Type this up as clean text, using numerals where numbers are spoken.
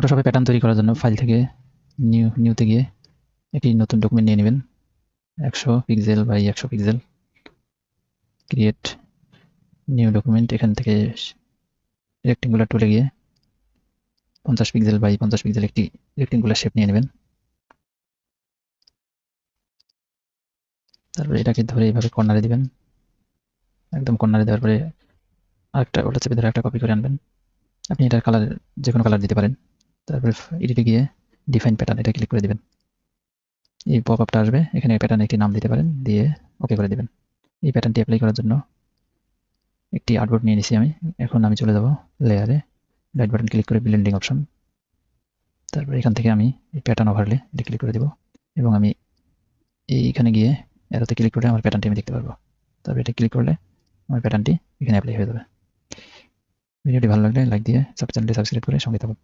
ফটোশপে pattern তৈরি করার জন্য ফাইল থেকে নিউতে গিয়ে একটি নতুন ডকুমেন্ট নিয়ে নেবেন। 100 pixel by 100 pixel, create new document. এখান থেকে রেক্টেঙ্গুলার টুলে গিয়ে 50 পিক্সেল বাই 50 পিক্সেল একটি রেক্টেঙ্গুলার শেপ নিয়ে নেবেন। তারপরে এটাকে ধরে এইভাবে কর্নারে দিবেন। একদম কর্নারে দেওয়ার পরে আরেকটা ওটা চেপে ধরে একটা কপি করে আনবেন। আপনি এটার কালার যে কোনো কালার দিতে পারেন। তারপরে এডিটে গিয়ে ডিফাইন প্যাটার্ন এটা ক্লিক করে দিবেন। এই পপ আপটা আসবে, এখানে প্যাটার্ন একটি নাম দিতে পারেন, দিয়ে ওকে করে দিবেন। এই প্যাটার্নটি অ্যাপ্লাই করার জন্য একটি আর্টবোর্ড নিয়ে নিছি আমি। এখন আমি চলে যাব লেয়ারে, রাইট বাটন ক্লিক করে ব্লেন্ডিং অপশন। তারপর এখান থেকে আমি এই প্যাটার্ন ওভারলে এটা ক্লিক করে দেব এবং আমি এইখানে গিয়ে এরোতে ক্লিক করে আমার প্যাটার্নটি আমি দেখতে পারবো। তারপর এটা ক্লিক করলে আমার প্যাটার্নটি এখানে অ্যাপ্লাই হয়ে যাবে। ভিডিওটি ভালো লাগলে লাইক দিয়ে চ্যানেলটি সাবস্ক্রাইব করে সঙ্গে থাকুন।